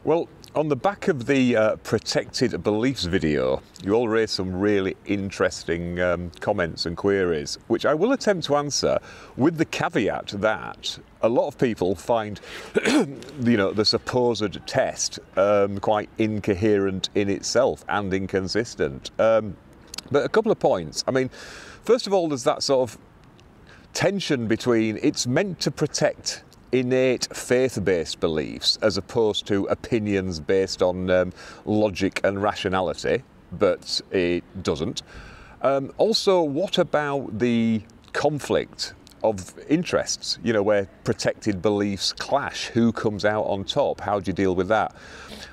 Well, on the back of the protected beliefs video, you all raised some really interesting comments and queries, which I will attempt to answer with the caveat that a lot of people find the supposed test quite incoherent in itself and inconsistent. But a couple of points. I mean, first of all, there's that sort of tension between it's meant to protect innate faith-based beliefs as opposed to opinions based on logic and rationality, but it doesn't. Also, what about the conflict of interests, where protected beliefs clash? Who comes out on top? How do you deal with that?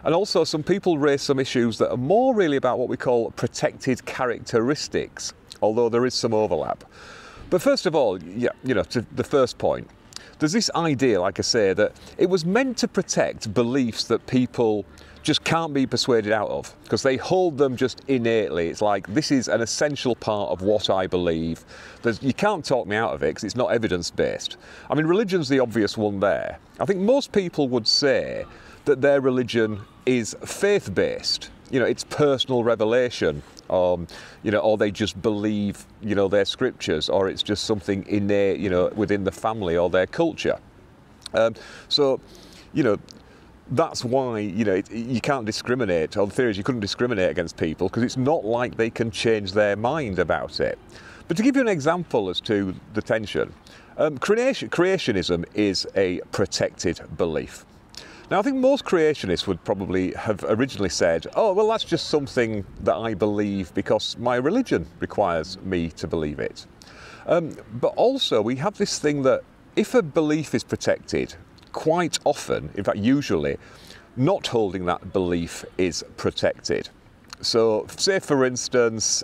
And also, some people raise some issues that are more really about what we call protected characteristics, although there is some overlap. But first of all, to the first point, there's this idea, like I say, that it was meant to protect beliefs that people just can't be persuaded out of because they hold them just innately. It's like, this is an essential part of what I believe. You can't talk me out of it because it's not evidence-based. I mean, religion's the obvious one there. I think most people would say that their religion is faith-based. It's personal revelation, or they just believe, their scriptures, or it's just something innate, within the family or their culture. So, that's why, you can't discriminate, or the theory is you couldn't discriminate against people because it's not like they can change their mind about it. But to give you an example as to the tension, creationism is a protected belief. Now, I think most creationists would probably have originally said, oh, well, that's just something that I believe because my religion requires me to believe it. But also, we have this thing that if a belief is protected, quite often, in fact, usually, not holding that belief is protected. So, say, for instance,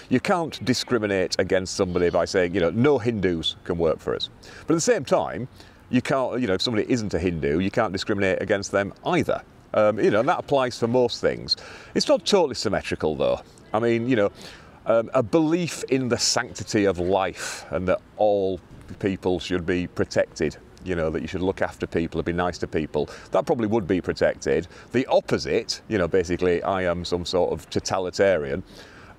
you can't discriminate against somebody by saying, no Hindus can work for us. But at the same time, you can't, if somebody isn't a Hindu, you can't discriminate against them either. And that applies for most things. It's not totally symmetrical, though. I mean, a belief in the sanctity of life and that all people should be protected, that you should look after people and be nice to people, that probably would be protected. The opposite, basically, I am some sort of totalitarian,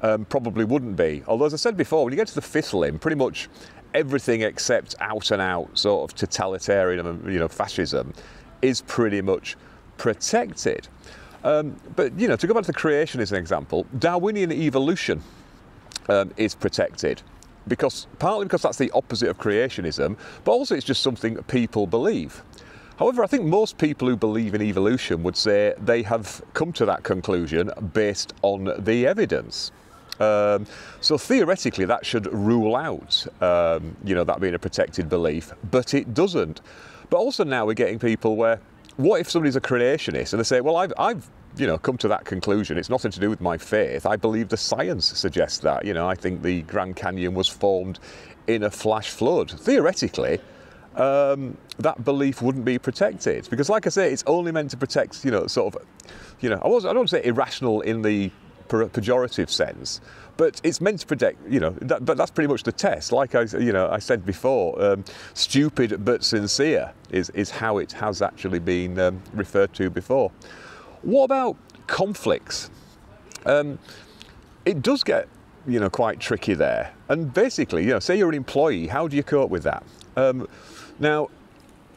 probably wouldn't be. Although, as I said before, when you get to the fifth limb, pretty much everything except out-and-out sort of totalitarian, fascism is pretty much protected. But, to go back to the creation as an example, Darwinian evolution is protected. Partly because that's the opposite of creationism, but also it's just something people believe. However, I think most people who believe in evolution would say they have come to that conclusion based on the evidence. So theoretically, that should rule out, that being a protected belief, but it doesn't. But also now we're getting people where, what if somebody's a creationist and they say, well, I've come to that conclusion. It's nothing to do with my faith. I believe the science suggests that. I think the Grand Canyon was formed in a flash flood. Theoretically, that belief wouldn't be protected because, like I say, it's only meant to protect, I don't want to say irrational in the pejorative sense, but it's meant to protect, but that's pretty much the test. Like I said before, stupid but sincere is how it has actually been referred to before. What about conflicts? It does get, quite tricky there. And basically, say you're an employee, how do you cope with that? Now,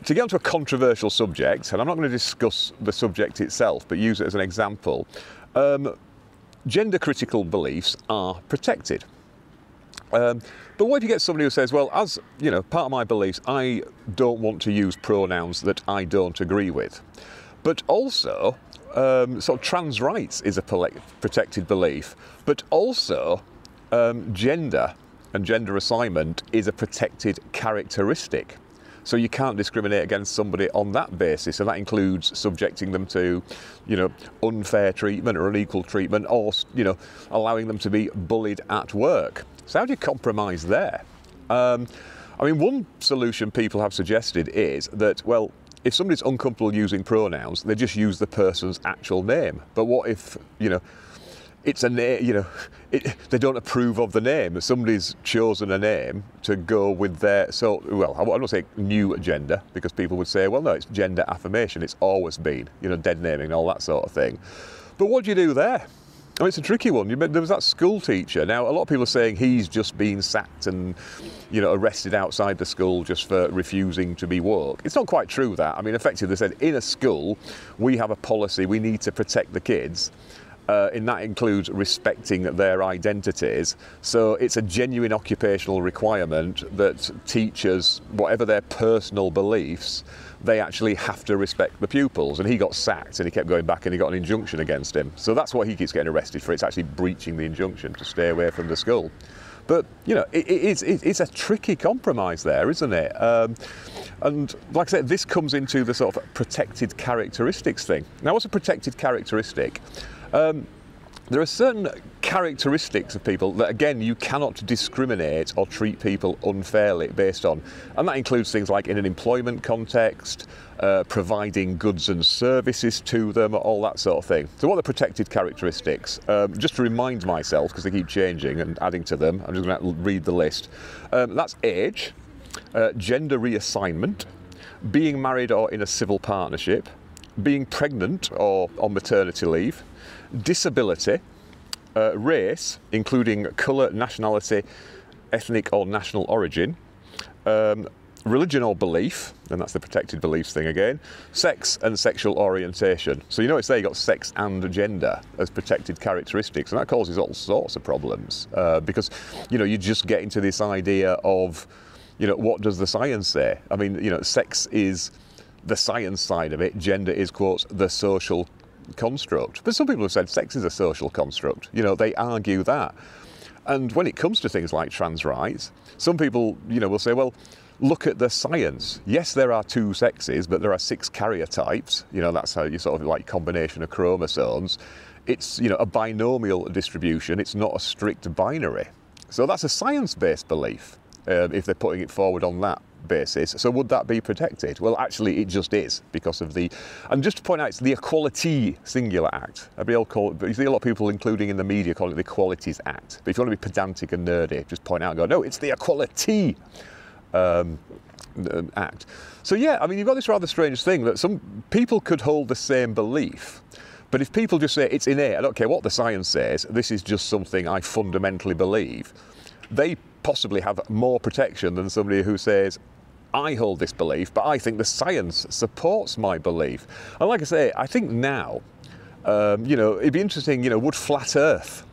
to get onto a controversial subject, and I'm not going to discuss the subject itself, but use it as an example, gender-critical beliefs are protected. But what if you get somebody who says, well, as part of my beliefs, I don't want to use pronouns that I don't agree with. But also, sort of trans rights is a protected belief, but also gender and gender assignment is a protected characteristic. So you can't discriminate against somebody on that basis, and that includes subjecting them to, unfair treatment or unequal treatment, or, allowing them to be bullied at work. So how do you compromise there? I mean, one solution people have suggested is that, well, if somebody's uncomfortable using pronouns, they just use the person's actual name. But what if, it's a name, you know, they don't approve of the name. Somebody's chosen a name to go with their, so, well, I won't say new gender, because people would say, well, no, it's gender affirmation. It's always been, you know, dead naming and all that sort of thing. But what do you do there? I mean, it's a tricky one. There was that school teacher. Now, a lot of people are saying he's just been sacked and, you know, arrested outside the school just for refusing to be woke. It's not quite true, that. I mean, effectively, they said, in a school, we have a policy, we need to protect the kids. And that includes respecting their identities. So it's a genuine occupational requirement that teachers, whatever their personal beliefs, they actually have to respect the pupils. And he got sacked and he kept going back and he got an injunction against him. So that's what he keeps getting arrested for. It's actually breaching the injunction to stay away from the school. But, you know, it's a tricky compromise there, isn't it? And like I said, this comes into the sort of protected characteristics thing. Now, what's a protected characteristic? There are certain characteristics of people that, again, you cannot discriminate or treat people unfairly based on. And that includes things like in an employment context, providing goods and services to them, all that sort of thing. So what are the protected characteristics? Just to remind myself, because they keep changing and adding to them, I'm just going to read the list. That's age, gender reassignment, being married or in a civil partnership, being pregnant or on maternity leave, disability, race, including colour, nationality, ethnic or national origin, religion or belief, and that's the protected beliefs thing again, sex and sexual orientation. So you notice there you got sex and gender as protected characteristics, and that causes all sorts of problems because, you know, you just get into this idea of, you know, what does the science say? I mean, you know, sex is the science side of it, gender is, quotes, the social construct. But some people have said sex is a social construct. You know, they argue that. And when it comes to things like trans rights, some people, you know, will say, well, look at the science. Yes, there are two sexes, but there are 6 carrier types. You know, that's how you sort of like combination of chromosomes. It's, you know, a binomial distribution. It's not a strict binary. So that's a science-based belief, if they're putting it forward on that basis. So would that be protected? Well, actually it just is, because of the, and just to point out, it's the Equality Singular Act. You see a lot of people, including in the media, call it the Equalities Act. But if you want to be pedantic and nerdy, just point out and go, no, it's the Equality Act. So yeah, I mean, you've got this rather strange thing that some people could hold the same belief, but if people just say it's innate, I don't care what the science says, this is just something I fundamentally believe, they possibly have more protection than somebody who says, I hold this belief, but I think the science supports my belief. And like I say, I think now, you know, it'd be interesting, you know, would flat Earth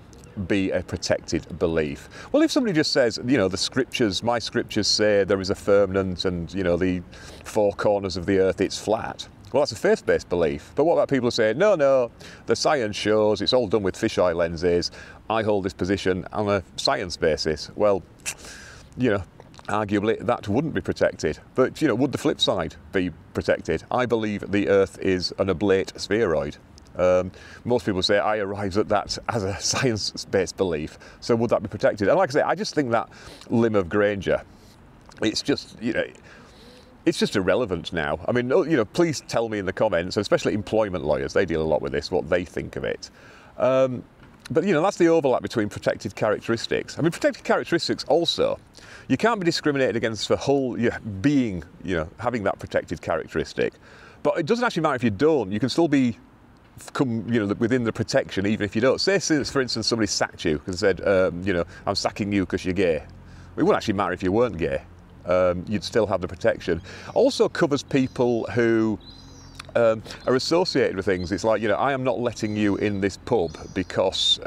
be a protected belief? Well, if somebody just says, you know, the scriptures, my scriptures say there is a firmament and, you know, the 4 corners of the earth, it's flat. Well, that's a faith-based belief. But what about people who say, no, no, the science shows it's all done with fisheye lenses. I hold this position on a science basis. Well, you know, arguably that wouldn't be protected. But, you know, would the flip side be protected? I believe the Earth is an oblate spheroid. Most people say I arrived at that as a science-based belief. So would that be protected? And like I say, I just think that limb of Granger, it's just, you know, it's just irrelevant now. I mean, you know, please tell me in the comments, especially employment lawyers, they deal a lot with this, what they think of it. But, you know, that's the overlap between protected characteristics. I mean, protected characteristics also, you can't be discriminated against for being, you know, having that protected characteristic. But it doesn't actually matter if you don't. You can still be, you know, within the protection even if you don't. Say, for instance, somebody sacked you and said, you know, I'm sacking you because you're gay. It wouldn't actually matter if you weren't gay. You'd still have the protection. Also covers people who are associated with things. It's like, you know, I am not letting you in this pub because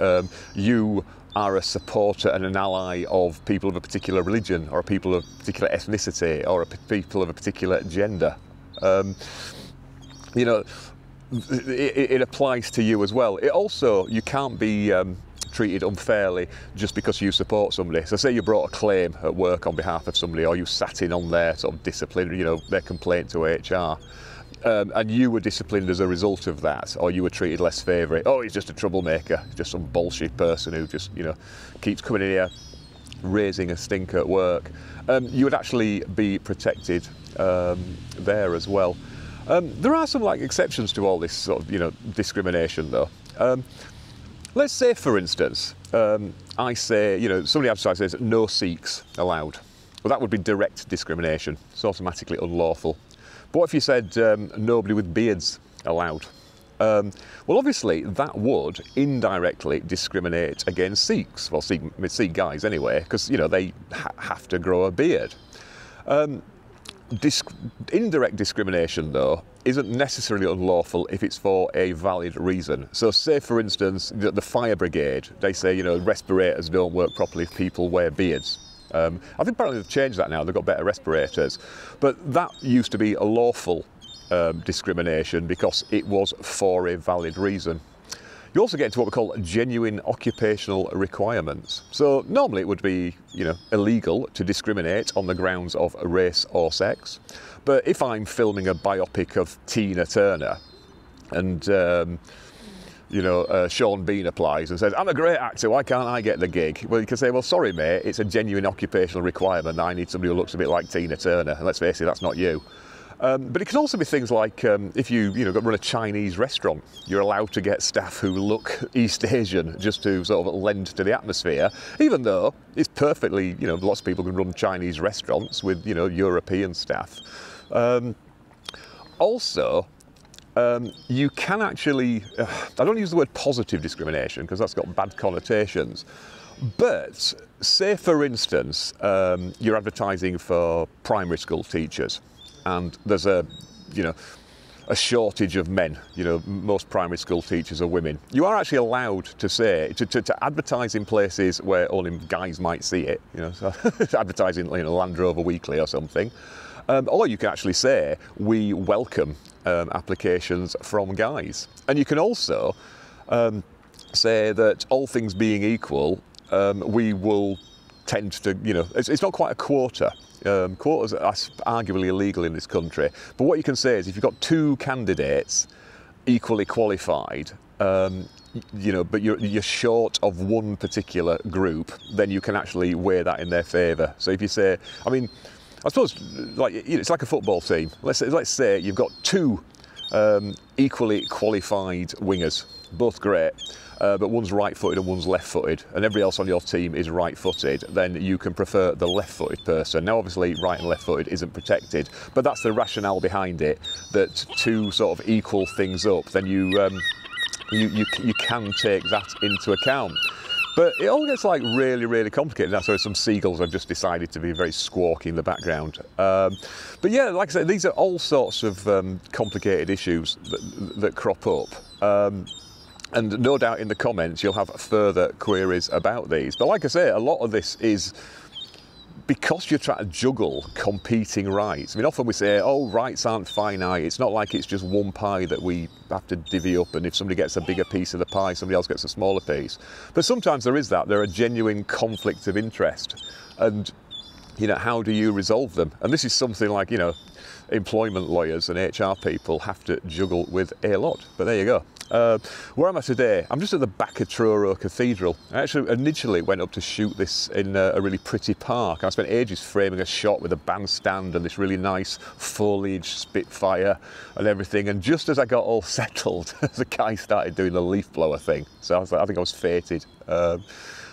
you are a supporter and an ally of people of a particular religion or people of a particular ethnicity or people of a particular gender. You know, it applies to you as well. It also, you can't be treated unfairly just because you support somebody. So say you brought a claim at work on behalf of somebody, or you sat in on their sort of discipline, you know, their complaint to HR, and you were disciplined as a result of that, or you were treated less favourably. Oh, he's just a troublemaker, just some bullshit person who just, you know, keeps coming in here raising a stink at work. You would actually be protected there as well. There are some like exceptions to all this sort of, you know, discrimination though. Let's say, for instance, I say, you know, somebody outside says no Sikhs allowed. Well, that would be direct discrimination. It's automatically unlawful. But what if you said nobody with beards allowed? Well, obviously, that would indirectly discriminate against Sikhs. Well, Sikh guys anyway, because, you know, they have to grow a beard. Indirect discrimination, though, isn't necessarily unlawful if it's for a valid reason. So say, for instance, the fire brigade, they say, you know, respirators don't work properly if people wear beards. I think apparently they've changed that now, they've got better respirators. But that used to be a lawful discrimination because it was for a valid reason. You also get into what we call genuine occupational requirements. So normally it would be, you know, illegal to discriminate on the grounds of race or sex. But if I'm filming a biopic of Tina Turner and, you know, Sean Bean applies and says, I'm a great actor, why can't I get the gig? Well, you can say, well, sorry, mate, it's a genuine occupational requirement. I need somebody who looks a bit like Tina Turner. And let's face it, that's not you. But it can also be things like if you run a Chinese restaurant, you're allowed to get staff who look East Asian just to sort of lend to the atmosphere, even though it's perfectly, you know, lots of people can run Chinese restaurants with, you know, European staff. Also, you can actually, I don't use the word positive discrimination because that's got bad connotations, but say for instance, you're advertising for primary school teachers. And there's a shortage of men. You know, most primary school teachers are women. You are actually allowed to say, to advertise in places where only guys might see it, you know, so advertising, you know, Land Rover Weekly or something. Or you can actually say, we welcome applications from guys. And you can also say that all things being equal, we will tend to, you know, it's not quite a quota. Quotas are arguably illegal in this country, but what you can say is if you've got two candidates equally qualified, you know, but you're short of one particular group, then you can actually weigh that in their favour. So if you say, I mean, I suppose, like, you know, it's like a football team. Let's say you've got two equally qualified wingers, both great. But one's right-footed and one's left-footed, and everybody else on your team is right-footed, then you can prefer the left-footed person. Now, obviously, right and left-footed isn't protected, but that's the rationale behind it, that to sort of equal things up, then you can take that into account. But it all gets like really, really complicated. Now, sorry, some seagulls have just decided to be very squawky in the background. But yeah, like I said, these are all sorts of complicated issues that crop up. And no doubt in the comments you'll have further queries about these. But like I say, a lot of this is because you're trying to juggle competing rights. I mean, often we say, oh, rights aren't finite. It's not like it's just one pie that we have to divvy up, and if somebody gets a bigger piece of the pie, somebody else gets a smaller piece. But sometimes there is that. There are genuine conflicts of interest. And, you know, how do you resolve them? And this is something like, you know, employment lawyers and HR people have to juggle with a lot. But there you go. Where am I today? I'm just at the back of Truro Cathedral. I actually initially went up to shoot this in a really pretty park. I spent ages framing a shot with a bandstand and this really nice foliage Spitfire and everything. And just as I got all settled, the guy started doing the leaf blower thing. So I was like, I think I was fated.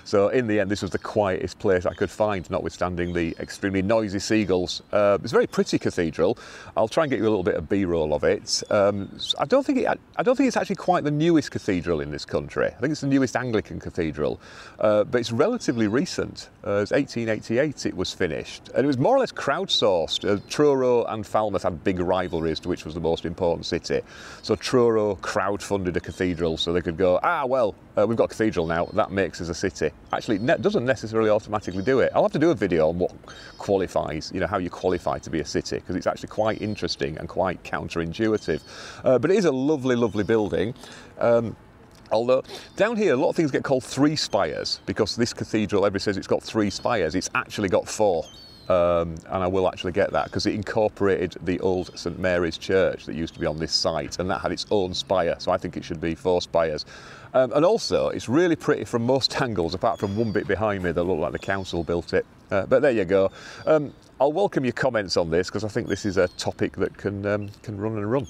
So in the end, this was the quietest place I could find, notwithstanding the extremely noisy seagulls. It's a very pretty cathedral. I'll try and get you a little bit of B-roll of it. I don't think it's actually quite the newest cathedral in this country. I think it's the newest Anglican cathedral, but it's relatively recent. It's 1888 it was finished, and it was more or less crowdsourced. Truro and Falmouth had big rivalries to which was the most important city. So Truro crowdfunded a cathedral so they could go, well, we've got a cathedral now, that makes us a city. Actually, it doesn't necessarily automatically do it. I'll have to do a video on what qualifies, you know, how you qualify to be a city, because it's actually quite interesting and quite counterintuitive. But it is a lovely, lovely building. Although down here, a lot of things get called three spires, because this cathedral, everybody says it's got three spires. It's actually got four. And I will actually get that because it incorporated the old St Mary's Church that used to be on this site, and that had its own spire, so I think it should be four spires. And also, it's really pretty from most angles, apart from one bit behind me that looked like the council built it. But there you go. I'll welcome your comments on this because I think this is a topic that can run and run.